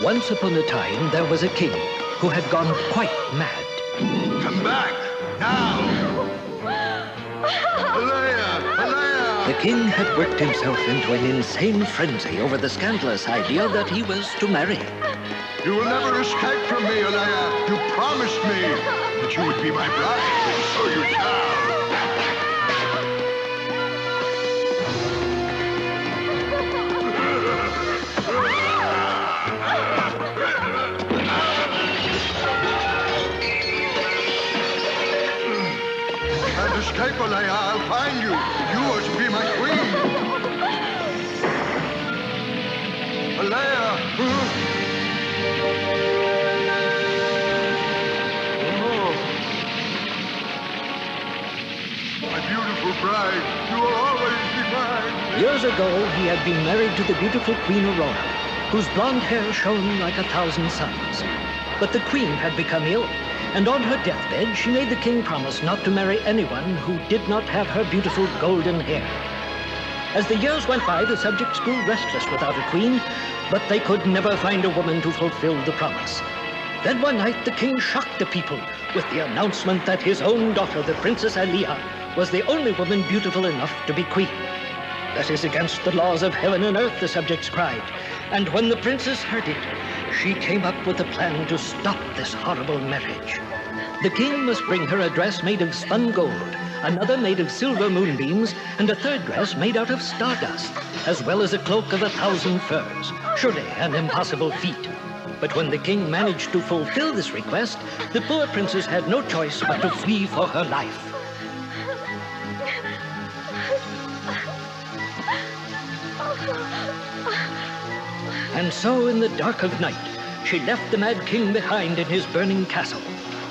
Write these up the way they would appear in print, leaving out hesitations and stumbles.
Once upon a time, there was a king who had gone quite mad. Come back, now! Alea! Alea! The king had worked himself into an insane frenzy over the scandalous idea that he was to marry. You will never escape from me, Alea. You promised me that you would be my bride, and so you shall. Can't escape, Alea. I'll find you. You are to be my queen. Alea! My beautiful bride, you will always be mine. Years ago, he had been married to the beautiful Queen Aurora, whose blonde hair shone like 1,000 suns. But the queen had become ill, and on her deathbed, she made the king promise not to marry anyone who did not have her beautiful golden hair. As the years went by, the subjects grew restless without a queen, but they could never find a woman to fulfill the promise. Then one night, the king shocked the people with the announcement that his own daughter, the Princess Alea, was the only woman beautiful enough to be queen. That is against the laws of heaven and earth, the subjects cried. And when the princess heard it, she came up with a plan to stop this horrible marriage. The king must bring her a dress made of spun gold, another made of silver moonbeams, and a third dress made out of stardust, as well as a cloak of 1,000 furs. Surely an impossible feat. But when the king managed to fulfill this request, the poor princess had no choice but to flee for her life. And so, in the dark of night, she left the mad king behind in his burning castle.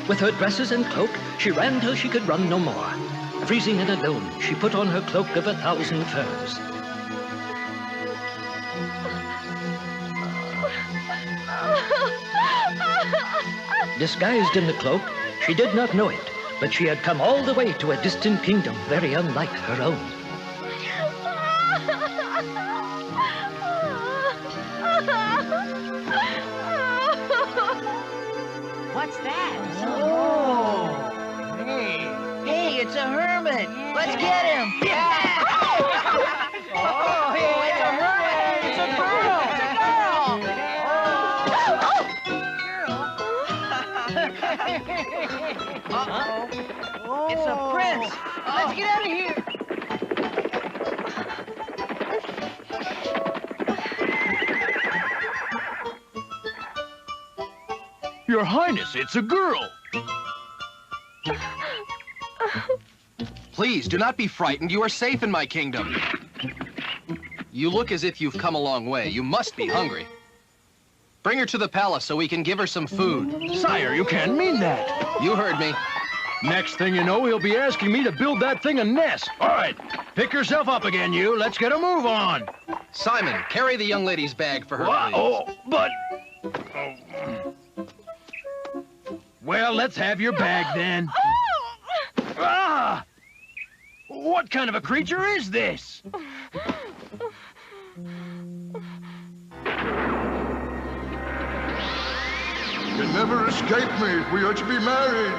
With her dresses and cloak, she ran till she could run no more. Freezing and alone, she put on her cloak of 1,000 furs. Disguised in the cloak, she did not know it, but she had come all the way to a distant kingdom very unlike her own. What's that? Oh! Hey! Hey, it's a hermit! Let's get him! Yeah! Oh, hey, it's a hermit! It's a girl! It's a girl! Uh-oh! It's a prince! Let's get out of here! Your Highness, it's a girl. Please, do not be frightened. You are safe in my kingdom. You look as if you've come a long way. You must be hungry. Bring her to the palace so we can give her some food. Sire, you can't mean that. You heard me. Next thing you know, he'll be asking me to build that thing a nest. All right, pick yourself up again, you. Let's get a move on. Simon, carry the young lady's bag for her, What? please. Oh, but... Well, let's have your bag, then. Ah! What kind of a creature is this? You'll never escape me. We are to be married.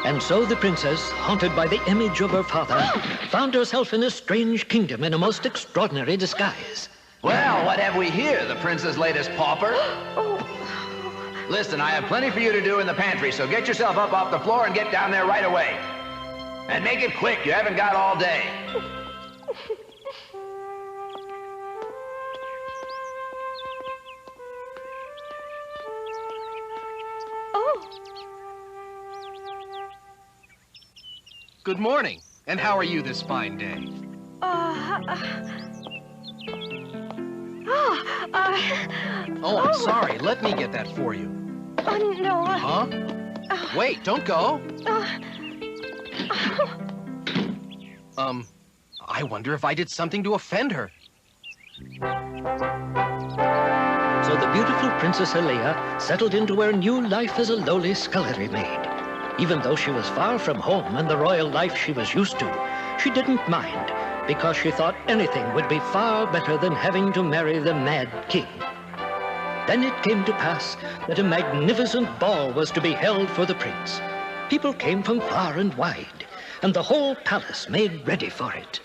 And so the princess, haunted by the image of her father, found herself in a strange kingdom in a most extraordinary disguise. Well, what have we here? The prince's latest pauper? Listen, I have plenty for you to do in the pantry, so get yourself up off the floor and get down there right away. And make it quick. You haven't got all day. Good morning. And how are you this fine day? Oh, I'm sorry. Let me get that for you. No. Huh? Wait, don't go. I wonder if I did something to offend her. So the beautiful Princess Alea settled into her new life as a lowly scullery maid. Even though she was far from home and the royal life she was used to, she didn't mind, because she thought anything would be far better than having to marry the mad king. Then it came to pass that a magnificent ball was to be held for the prince. People came from far and wide, and the whole palace made ready for it.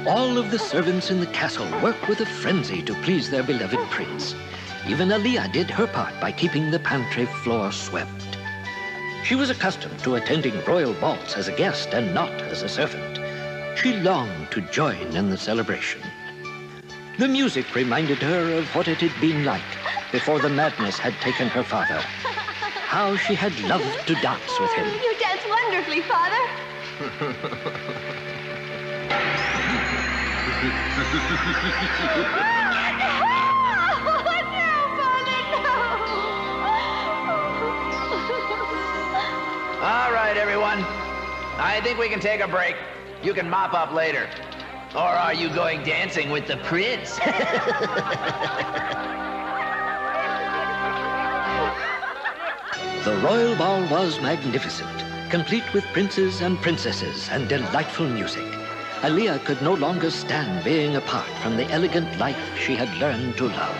All of the servants in the castle worked with a frenzy to please their beloved prince. Even Aliyah did her part by keeping the pantry floor swept. She was accustomed to attending royal balls as a guest and not as a servant. She longed to join in the celebration. The music reminded her of what it had been like before the madness had taken her father. How she had loved to dance with him. You dance wonderfully, Father. All right, everyone. I think we can take a break. You can mop up later. Or are you going dancing with the prince? The royal ball was magnificent, complete with princes and princesses and delightful music. Aliyah could no longer stand being apart from the elegant life she had learned to love.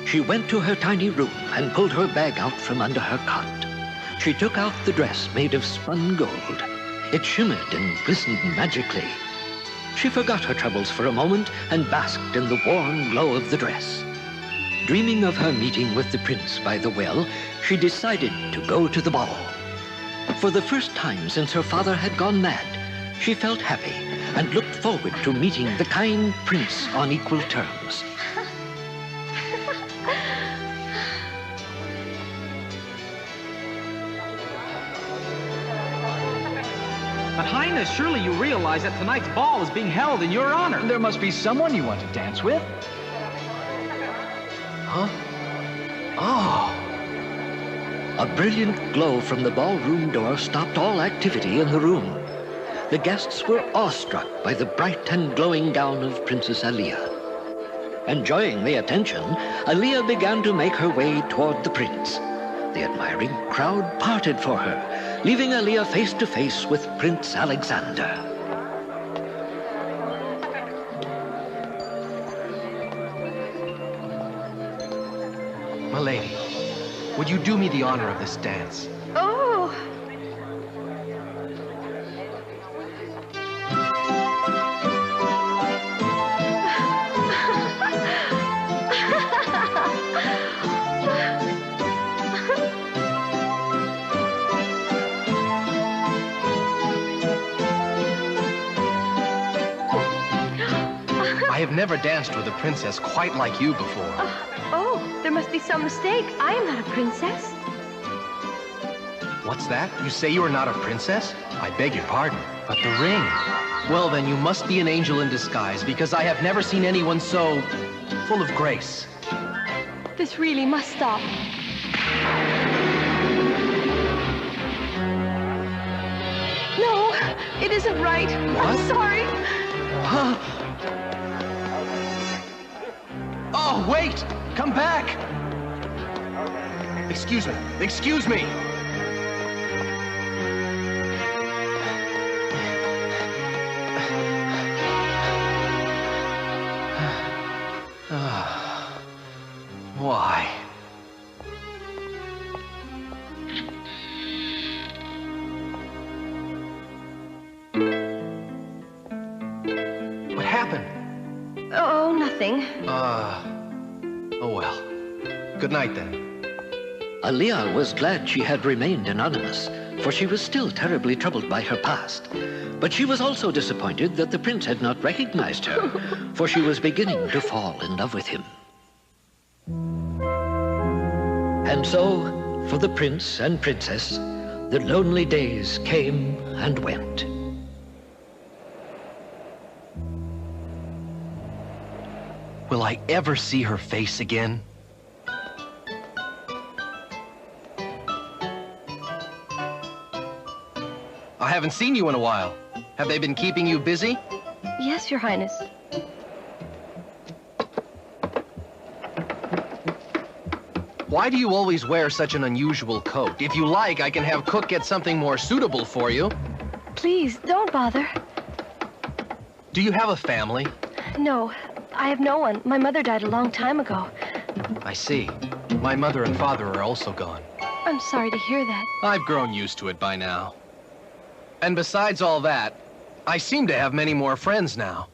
She went to her tiny room and pulled her bag out from under her cot. She took out the dress made of spun gold. It shimmered and glistened magically. She forgot her troubles for a moment and basked in the warm glow of the dress. Dreaming of her meeting with the prince by the well, she decided to go to the ball. For the first time since her father had gone mad, she felt happy and looked forward to meeting the kind prince on equal terms. But Highness, surely you realize that tonight's ball is being held in your honor. There must be someone you want to dance with. Huh? Oh. A brilliant glow from the ballroom door stopped all activity in the room. The guests were awestruck by the bright and glowing gown of Princess Aliyah. Enjoying the attention, Aliyah began to make her way toward the prince. The admiring crowd parted for her, leaving Aliyah face to face with Prince Alexander. Milady, would you do me the honor of this dance? Oh. I have never danced with a princess quite like you before. Oh, there must be some mistake. I am not a princess. What's that? You say you are not a princess? I beg your pardon, but the ring. Well, then you must be an angel in disguise, because I have never seen anyone so full of grace. This really must stop. No, it isn't right. What? I'm sorry. Oh, wait! Come back! Excuse me. Excuse me! Why? What happened? Oh, nothing. Oh well. Good night, then. Aliyah was glad she had remained anonymous, for she was still terribly troubled by her past. But she was also disappointed that the prince had not recognized her, for she was beginning to fall in love with him. And so, for the prince and princess, the lonely days came and went. Will I ever see her face again? I haven't seen you in a while. Have they been keeping you busy? Yes, Your Highness. Why do you always wear such an unusual coat? If you like, I can have Cook get something more suitable for you. Please, don't bother. Do you have a family? No, I have no one. My mother died a long time ago. I see. My mother and father are also gone. I'm sorry to hear that. I've grown used to it by now. And besides all that, I seem to have many more friends now.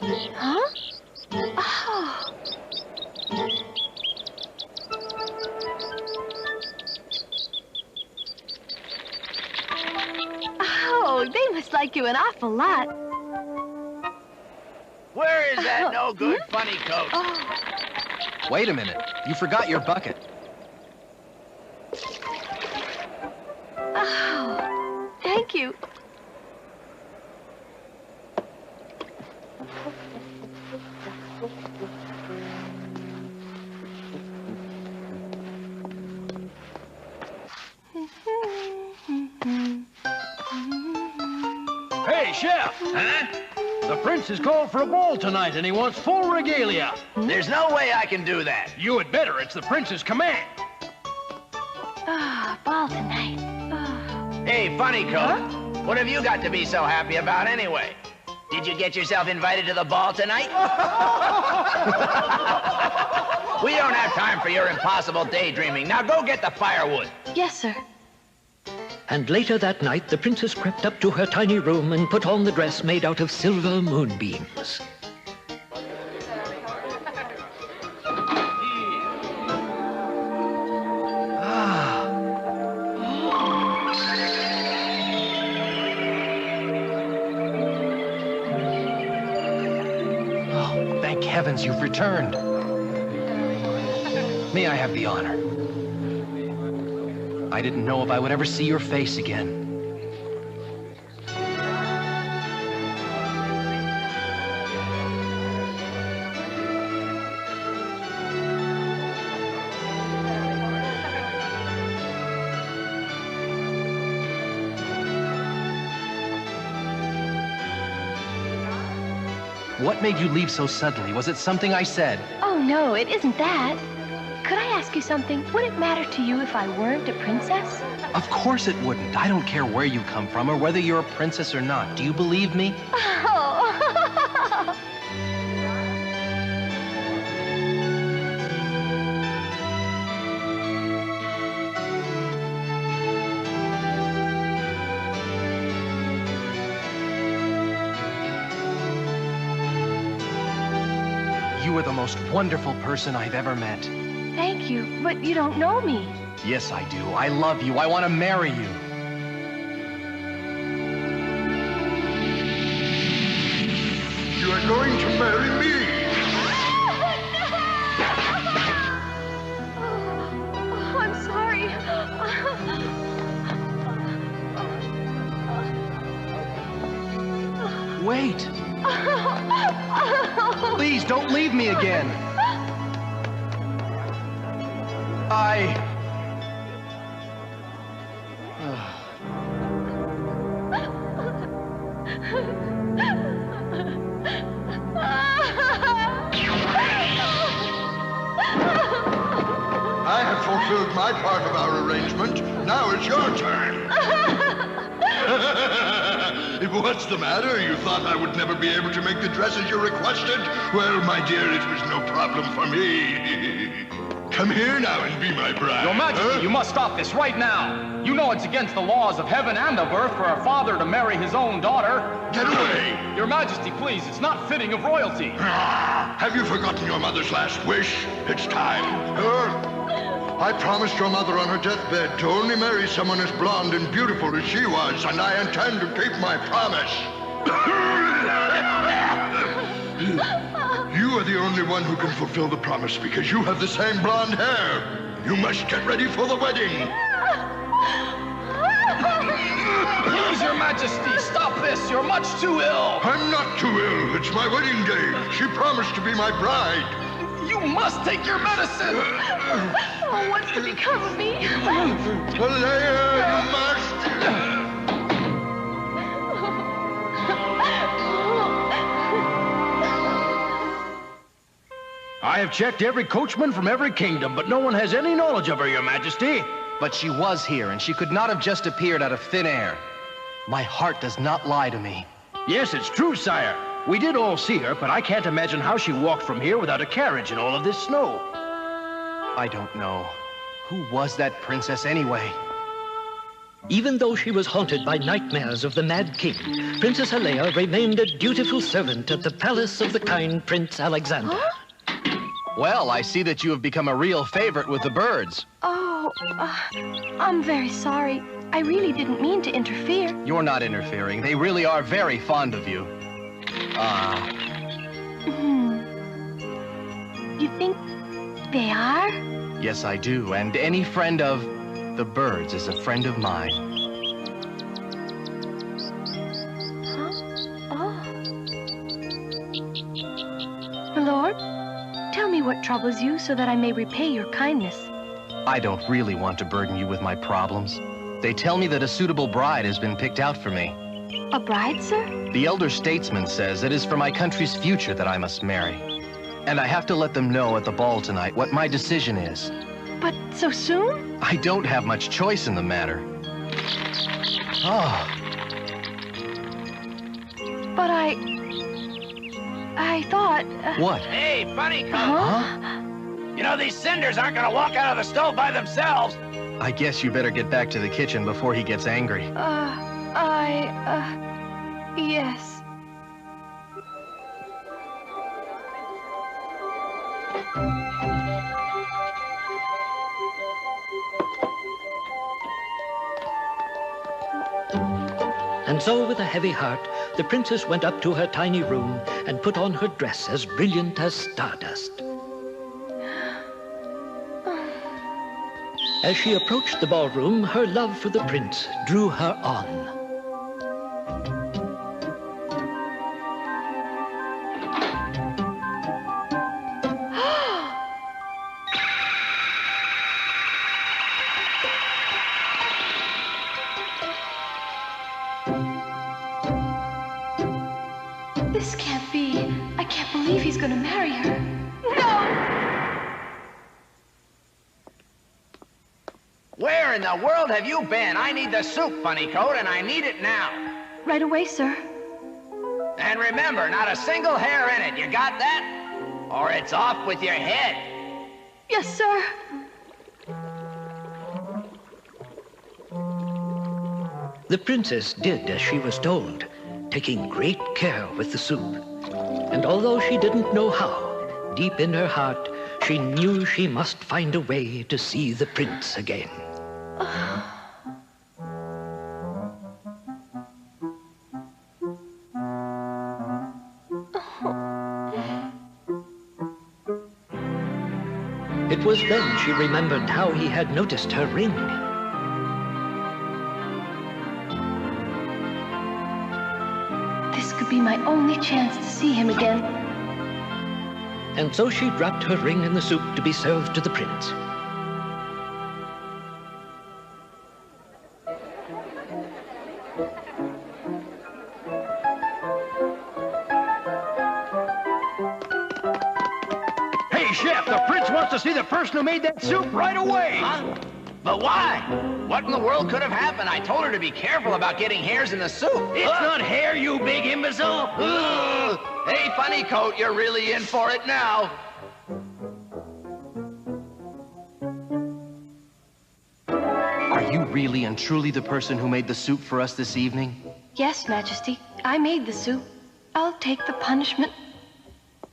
Huh? Oh. Oh, they must like you an awful lot. Where is that no-good funny coat? Oh. Wait a minute. You forgot your bucket. Oh, thank you. Hey, Chef! Huh? The prince has called for a ball tonight, and he wants full regalia. There's no way I can do that. You had better. It's the prince's command. Ah, ball tonight. Oh. Hey, funny coat. What have you got to be so happy about anyway? Did you get yourself invited to the ball tonight? We don't have time for your impossible daydreaming. Now go get the firewood. Yes, sir. And later that night, the princess crept up to her tiny room and put on the dress made out of silver moonbeams. Oh, thank heavens you've returned. May I have the honor? I didn't know if I would ever see your face again. What made you leave so suddenly? Was it something I said? Oh, no, it isn't that. Could I ask you something? Would it matter to you if I weren't a princess? Of course it wouldn't. I don't care where you come from or whether you're a princess or not. Do you believe me? Oh. You are the most wonderful person I've ever met. Thank you, but you don't know me. Yes, I do. I love you. I want to marry you. You are going to marry me. Oh, I'm sorry. Wait. Please, don't leave me again. I have fulfilled my part of our arrangement. Now it's your turn. What's the matter? You thought I would never be able to make the dresses you requested? Well, my dear, it was no problem for me. Come here now and be my bride. Your Majesty, you must stop this right now. You know it's against the laws of heaven and of earth for a father to marry his own daughter. Get away! Your Majesty, please, it's not fitting of royalty. Have you forgotten your mother's last wish? It's time. I promised your mother on her deathbed to only marry someone as blonde and beautiful as she was, and I intend to keep my promise. You are the only one who can fulfill the promise because you have the same blonde hair. You must get ready for the wedding. Please, Your Majesty, stop this. You're much too ill. I'm not too ill. It's my wedding day. She promised to be my bride. You must take your medicine. Oh, what's to become of me? Leia, you must. I have checked every coachman from every kingdom, but no one has any knowledge of her, Your Majesty. But she was here, and she could not have just appeared out of thin air. My heart does not lie to me. Yes, it's true, sire. We did all see her, but I can't imagine how she walked from here without a carriage in all of this snow. I don't know. Who was that princess anyway? Even though she was haunted by nightmares of the Mad King, Princess Alea remained a dutiful servant at the palace of the kind Prince Alexander. Huh? Well, I see that you have become a real favorite with the birds. Oh, I'm very sorry. I really didn't mean to interfere. You're not interfering. They really are very fond of you. You think they are? Yes, I do. And any friend of the birds is a friend of mine. Huh? Oh. My lord, tell me what troubles you so that I may repay your kindness. I don't really want to burden you with my problems. They tell me that a suitable bride has been picked out for me. A bride, sir? The elder statesman says it is for my country's future that I must marry. And I have to let them know at the ball tonight what my decision is. But so soon? I don't have much choice in the matter. Oh. But I thought... What? Hey, funny coat. Huh? You know, these cinders aren't gonna walk out of the stove by themselves. I guess you better get back to the kitchen before he gets angry. Yes. And so, with a heavy heart, the princess went up to her tiny room and put on her dress as brilliant as stardust. As she approached the ballroom, her love for the prince drew her on. This can't be. I can't believe he's gonna marry her. No! Where in the world have you been? I need the soup, funny coat, and I need it now. Right away, sir. And remember, not a single hair in it. You got that? Or it's off with your head. Yes, sir. The princess did as she was told, taking great care with the soup. And although she didn't know how, deep in her heart, she knew she must find a way to see the prince again. It was then she remembered how he had noticed her ring. This could be my only chance to see him again. And so she dropped her ring in the soup to be served to the prince. Hey, Chef, the prince wants to see the person who made that soup right away. Huh? But why? What in the world could have happened? I told her to be careful about getting hairs in the soup. It's not hair, you big imbecile. Hey, funny coat, you're really in for it now. Are you really and truly the person who made the soup for us this evening? Yes, Majesty. I made the soup. I'll take the punishment.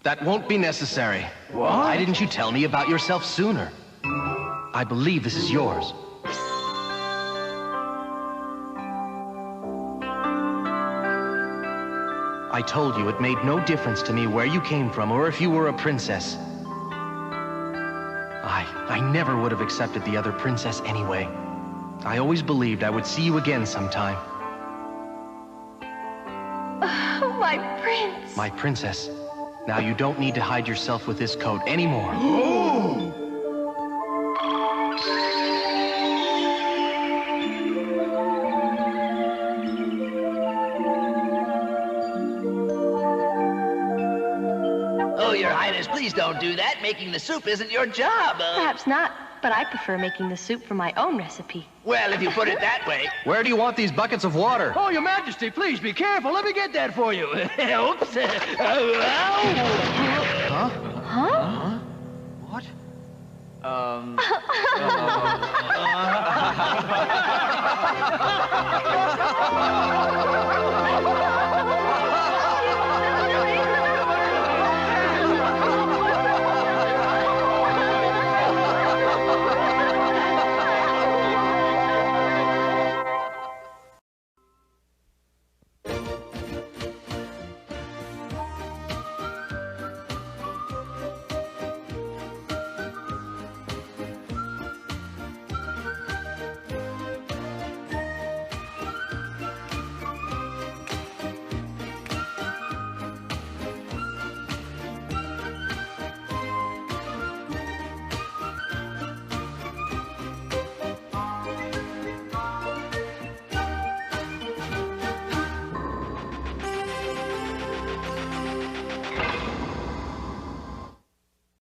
That won't be necessary. What? Why didn't you tell me about yourself sooner? I believe this is yours. I told you it made no difference to me where you came from or if you were a princess. I never would have accepted the other princess anyway. I always believed I would see you again sometime. Oh, my prince. My princess. Now you don't need to hide yourself with this coat anymore. Oh, Your Highness, please don't do that. Making the soup isn't your job. Perhaps not. but I prefer making the soup from my own recipe. Well, if you put it that way. Where do you want these buckets of water? Oh, Your Majesty, please be careful. Let me get that for you. Oops. Huh? Huh? What?